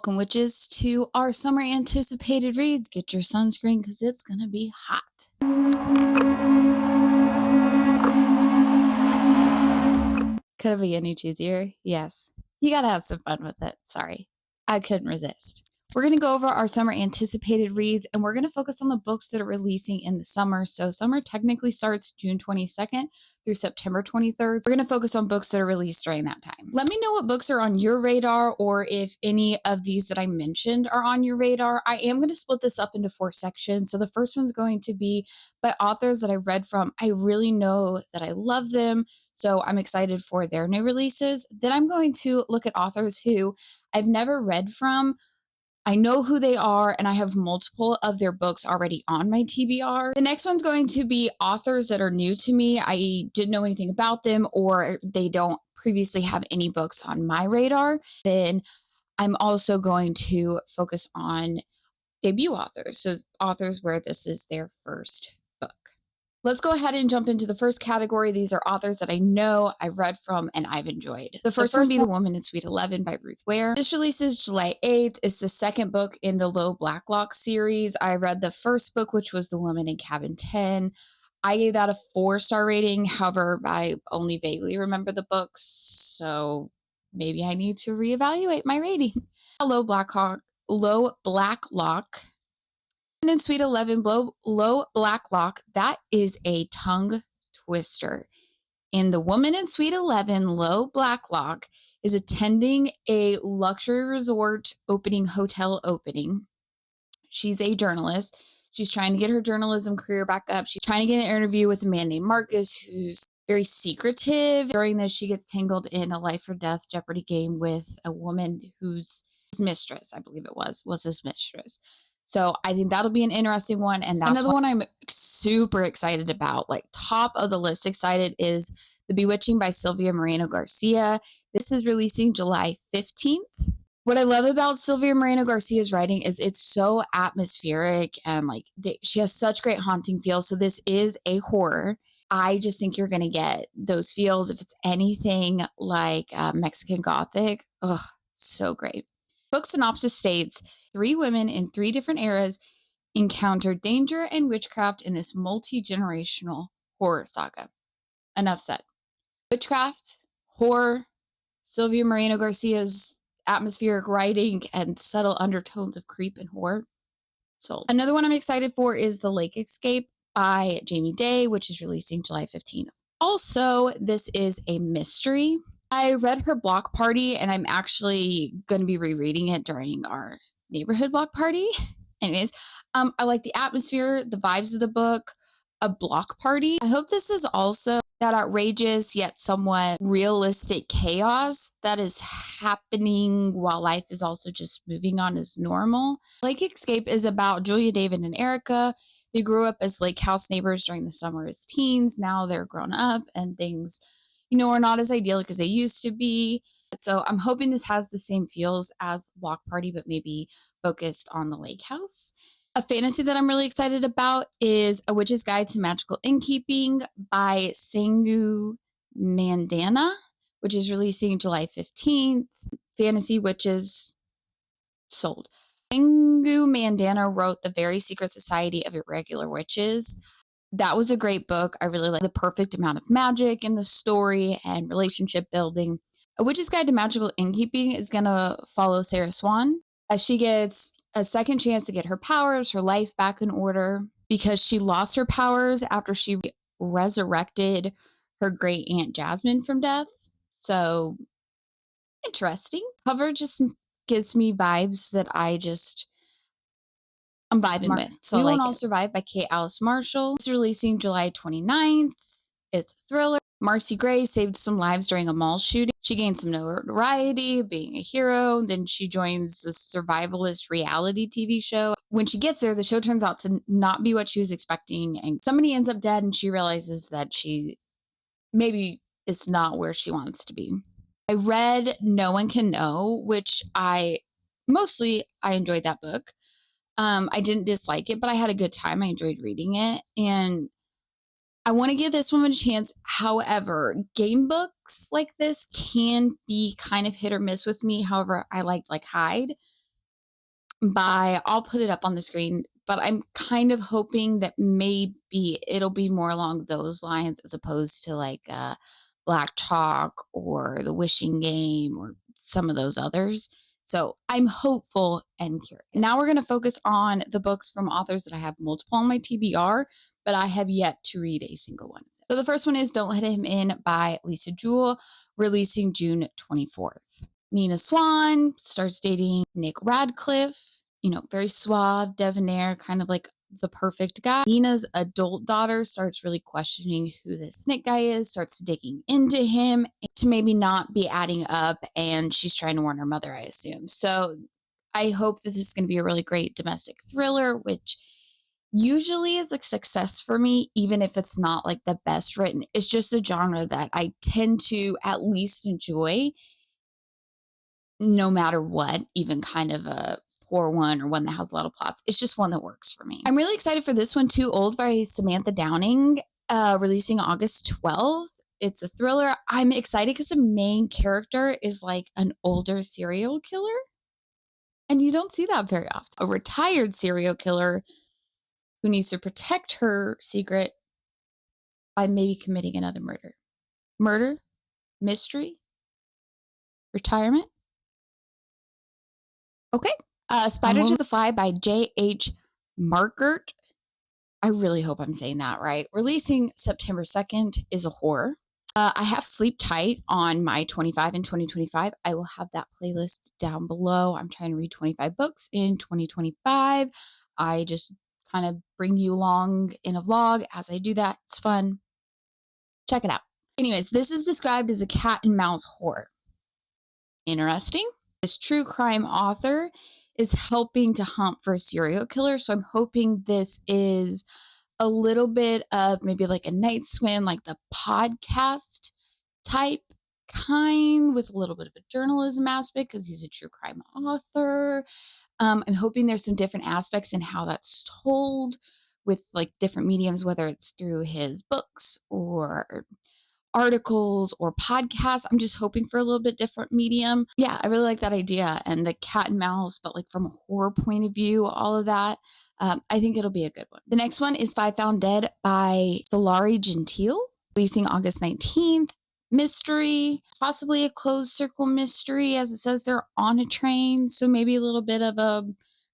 Welcome, witches, to our summer anticipated reads. Get your sunscreen because it's going to be hot. Could it be any cheesier? Yes. You got to have some fun with it. Sorry. I couldn't resist. We're going to go over our summer anticipated reads, and we're going to focus on the books that are releasing in the summer. So summer technically starts June 22nd through September 23rd. We're going to focus on books that are released during that time. Let me know what books are on your radar, or if any of these that I mentioned are on your radar. I am going to split this up into 4 sections. So the first one's going to be by authors that I've read from. I really know that I love them, so I'm excited for their new releases. Then I'm going to look at authors who I've never read from. I know who they are, and I have multiple of their books already on my TBR. The next one's going to be authors that are new to me. I didn't know anything about them, or they don't previously have any books on my radar. Then I'm also going to focus on debut authors, so authors where this is their first book. Let's go ahead and jump into the first category. These are authors that I know I've read from and I've enjoyed. The first one would be The Woman in Suite 11 by Ruth Ware. This releases July 8th. It's the second book in the Low Blacklock series. I read the first book, which was The Woman in Cabin 10. I gave that a 4-star rating. However, I only vaguely remember the books, so maybe I need to reevaluate my rating. Low Blacklock. In Suite 11, Low Blacklock, that is a tongue twister. And the woman in Suite 11, Low Blacklock, is attending a luxury resort hotel opening. She's a journalist. She's trying to get her journalism career back up. She's trying to get an interview with a man named Marcus, who's very secretive. During this, she gets tangled in a life or death Jeopardy game with a woman who's his mistress, I believe it was his mistress. So I think that'll be an interesting one. And that's another one I'm super excited about. Like, top of the list excited is The Bewitching by Sylvia Moreno Garcia. This is releasing July 15th. What I love about Sylvia Moreno Garcia's writing is it's so atmospheric, and she has such great haunting feels. So this is a horror. I just think you're going to get those feels. If it's anything like Mexican Gothic, so great. Book synopsis states, 3 women in 3 different eras encounter danger and witchcraft in this multi-generational horror saga. Enough said. Witchcraft, horror, Sylvia Moreno Garcia's atmospheric writing, and subtle undertones of creep and horror. Sold. Another one I'm excited for is The Lake Escape by Jamie Day, which is releasing July 15th. Also, this is a mystery. I read her block party, and I'm actually going to be rereading it during our neighborhood block party. Anyways, I like the atmosphere, the vibes of the book, a block party. I hope this is also that outrageous yet somewhat realistic chaos that is happening while life is also just moving on as normal. Lake Escape is about Julia, David, and Erica. They grew up as lake house neighbors during the summer as teens. Now they're grown up and things, are not as idyllic as they used to be. So I'm hoping this has the same feels as Block Party, but maybe focused on the lake house. A fantasy that I'm really excited about is A Witch's Guide to Magical Innkeeping by Sangu Mandana, which is releasing July 15th. Fantasy witches sold. Sangu Mandana wrote The Very Secret Society of Irregular Witches. That was a great book. I really like the perfect amount of magic in the story and relationship building. A Witch's Guide to Magical Innkeeping is going to follow Sarah Swan as she gets a second chance to get her powers, her life back in order, because she lost her powers after she resurrected her great aunt Jasmine from death. So interesting. Cover just gives me vibes that I'm vibing with. So We Won't All Survive by Kate Alice Marshall. It's releasing July 29th. It's a thriller. Marcy Gray saved some lives during a mall shooting. She gained some notoriety being a hero. Then she joins the survivalist reality TV show. When she gets there, the show turns out to not be what she was expecting, and somebody ends up dead, and she realizes that she maybe is not where she wants to be. I read No One Can Know, which I enjoyed that book. I didn't dislike it, but I had a good time. I enjoyed reading it, and I want to give this one a chance. However, game books like this can be kind of hit or miss with me. However, I liked Hyde. I'll put it up on the screen, but I'm kind of hoping that maybe it'll be more along those lines as opposed to like Black Chalk or The Wishing Game or some of those others. So I'm hopeful and curious. Now we're going to focus on the books from authors that I have multiple on my TBR, but I have yet to read a single one. So the first one is Don't Let Him In by Lisa Jewell, releasing June 24th. Nina Swan starts dating Nick Radcliffe, very suave, debonair, kind of like the perfect guy. Nina's adult daughter starts really questioning who this Nick guy is, starts digging into him to maybe not be adding up, and she's trying to warn her mother, I assume. So I hope that this is going to be a really great domestic thriller, which usually is a success for me, even if it's not like the best written. It's just a genre that I tend to at least enjoy no matter what, even kind of a poor one or one that has a lot of plots. It's just one that works for me. I'm really excited for this one, Too Old by Samantha Downing, releasing August 12th. It's a thriller. I'm excited because the main character is like an older serial killer. And you don't see that very often. A retired serial killer who needs to protect her secret by maybe committing another murder. Murder? Mystery? Retirement? Okay. Spider to the Fly by J.H. Markert. I really hope I'm saying that right. Releasing September 2nd is a horror. I have Sleep Tight on my 25 in 2025. I will have that playlist down below. I'm trying to read 25 books in 2025. I just kind of bring you along in a vlog as I do that. It's fun. Check it out. Anyways, this is described as a cat and mouse horror. Interesting. This true crime author is helping to hunt for a serial killer. So I'm hoping this is a little bit of maybe like a Night Swim, like the podcast type kind with a little bit of a journalism aspect because he's a true crime author. I'm hoping there's some different aspects in how that's told with like different mediums, whether it's through his books or articles or podcasts. I'm just hoping for a little bit different medium. Yeah, I really like that idea. And the cat and mouse, but like from a horror point of view, all of that. I think it'll be a good one. The next one is Five Found Dead by Hilary Gentile, releasing August 19th. Mystery, possibly a closed circle mystery, as it says they're on a train. So maybe a little bit of a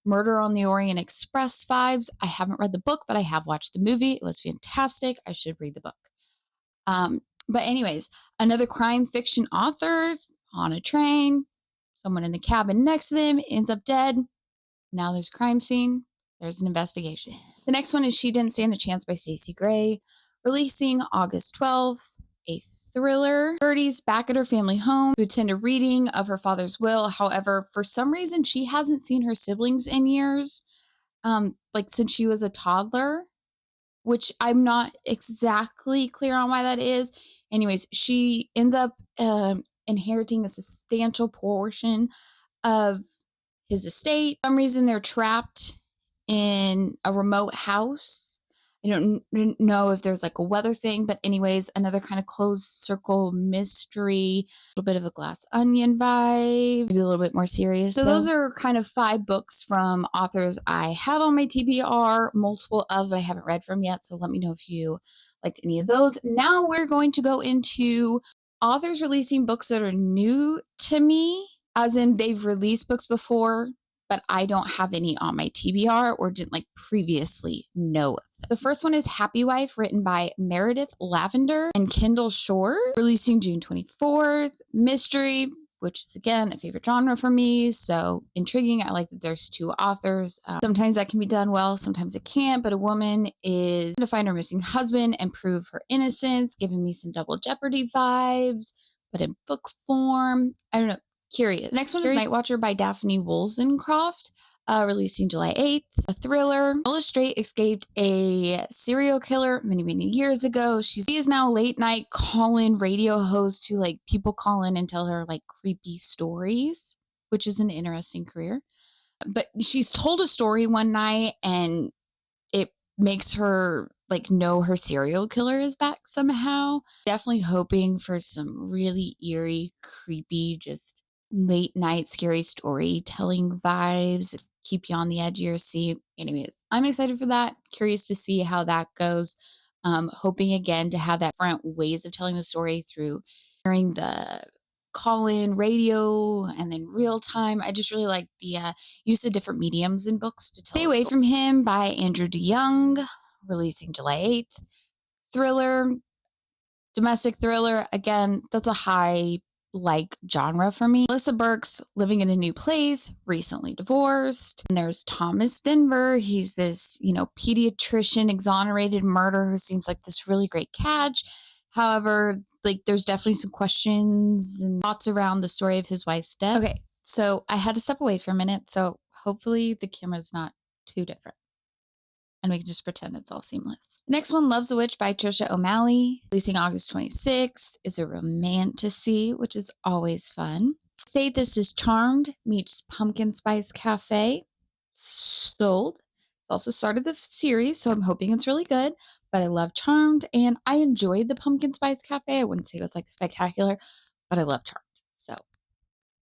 Murder on the Orient Express vibes. I haven't read the book, but I have watched the movie. It was fantastic. I should read the book. But anyways, another crime fiction author on a train, someone in the cabin next to them ends up dead. Now there's a crime scene. There's an investigation. The next one is She Didn't Stand a Chance by Stacey Gray, releasing August 12th, a thriller. Gertie's back at her family home to attend a reading of her father's will. However, for some reason, she hasn't seen her siblings in years, like since she was a toddler, which I'm not exactly clear on why that is. Anyways, she ends up inheriting a substantial portion of his estate. For some reason, they're trapped in a remote house. I don't know if there's like a weather thing, but anyways, another kind of closed circle mystery, a little bit of a Glass Onion vibe, maybe a little bit more serious. So those are kind of 5 books from authors I have on my TBR, multiple of that I haven't read from yet. So let me know if you liked any of those. Now we're going to go into authors releasing books that are new to me, as in they've released books before, but I don't have any on my TBR or didn't like previously know of them. The first one is Happy Wife, written by Meredith Lavender and Kendall Shore, releasing June 24th. Mystery, which is again a favorite genre for me, so intriguing. I like that there's 2 authors. Sometimes that can be done well, sometimes it can't, but a woman is going to find her missing husband and prove her innocence, giving me some Double Jeopardy vibes, but in book form. I don't know. Curious. Next one is Night Watcher by Daphne Wollstonecraft, releasing July 8th. A thriller. Ella Straight escaped a serial killer many, many years ago. She is now a late night call-in radio host who like people call in and tell her like creepy stories, which is an interesting career. But she's told a story one night and it makes her like know her serial killer is back somehow. Definitely hoping for some really eerie, creepy, just late night scary storytelling vibes. keep you on the edge of your seat. Anyways, I'm excited for that. Curious to see how that goes. Hoping again to have that different ways of telling the story through hearing the call-in radio and then real time. I just really like the use of different mediums in books to tell. Stay Away from Him by Andrew DeYoung, releasing July 8th. Thriller, domestic thriller. Again, that's a high genre for me. Melissa Burke's living in a new place, recently divorced. And there's Thomas Denver. He's this, pediatrician, exonerated murderer who seems like this really great catch. However, there's definitely some questions and thoughts around the story of his wife's death. Okay, so I had to step away for a minute, so hopefully the camera's not too different and we can just pretend it's all seamless. Next one, Love's a Witch by Trisha O'Malley, releasing August 26th, is a romantasy, which is always fun. Say This Is Charmed meets Pumpkin Spice Cafe, sold. It's also started the series, so I'm hoping it's really good, but I love Charmed, and I enjoyed the Pumpkin Spice Cafe. I wouldn't say it was spectacular, but I love Charmed. So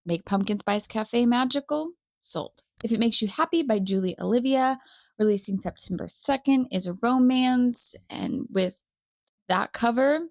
make Pumpkin Spice Cafe magical, sold. If It Makes You Happy by Julie Olivia, releasing September 2nd, is a romance. And with that cover,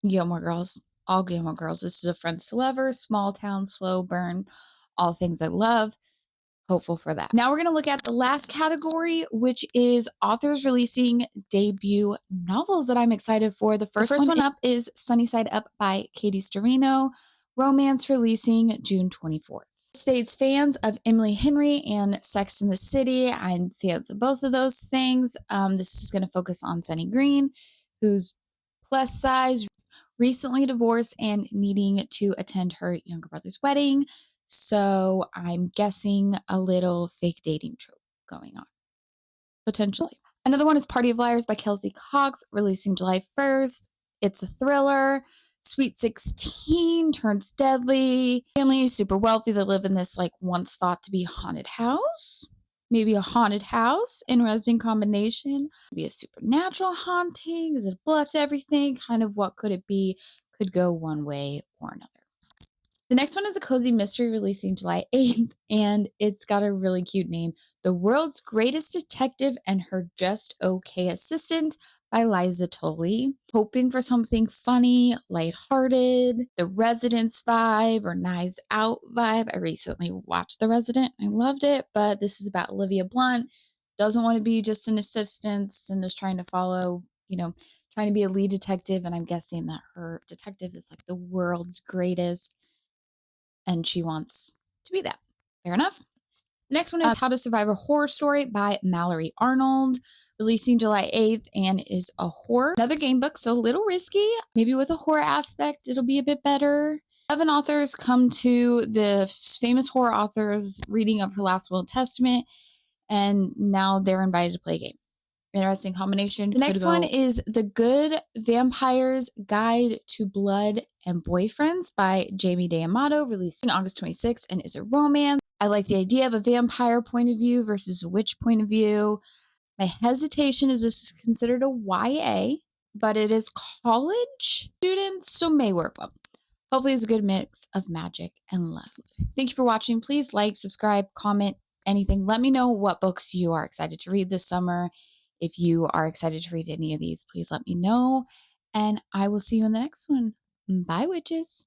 Gilmore Girls, all Gilmore Girls. This is a friends to lover, small town, slow burn, all things I love. Hopeful for that. Now we're going to look at the last category, which is authors releasing debut novels that I'm excited for. The first one up is Sunny Side Up by Katie Storino, romance, releasing June 24th. States fans of Emily Henry and Sex and the City. I'm fans of both of those things. This is going to focus on Sunny Green, who's plus size, recently divorced, and needing to attend her younger brother's wedding. So I'm guessing a little fake dating trope going on, potentially. Another one is Party of Liars by Kelsey Cox, releasing July 1st. It's a thriller. Sweet 16 turns deadly. Family is super wealthy. They live in this once thought to be haunted house. Maybe a haunted house. Interesting combination. Maybe a supernatural haunting. Is it bluffs everything? Kind of what could it be? Could go one way or another. The next one is a cozy mystery, releasing July 8th, and it's got a really cute name. The World's Greatest Detective and Her Just Okay Assistant by Liza Tully. Hoping for something funny, lighthearted, The Resident's vibe or Knives Out vibe. I recently watched The Resident. I loved it, but this is about Olivia Blunt. Doesn't want to be just an assistant and is trying to follow, trying to be a lead detective, and I'm guessing that her detective is the world's greatest, and she wants to be that. Fair enough. The next one is How to Survive a Horror Story by Mallory Arnold, releasing July 8th, and is a horror. Another game book, so a little risky. Maybe with a horror aspect, it'll be a bit better. 11 authors come to the famous horror author's reading of her last will and testament, and now they're invited to play a game. Interesting combination. The next one is The Good Vampire's Guide to Blood and Boyfriends by Jamie D'Amato, releasing August 26th, and is a romance. I like the idea of a vampire point of view versus a witch point of view. My hesitation is this is considered a YA, but it is college students, so may work well. Hopefully it's a good mix of magic and love. Thank you for watching. Please like, subscribe, comment, anything. Let me know what books you are excited to read this summer. If you are excited to read any of these, please let me know. And I will see you in the next one. Bye, witches.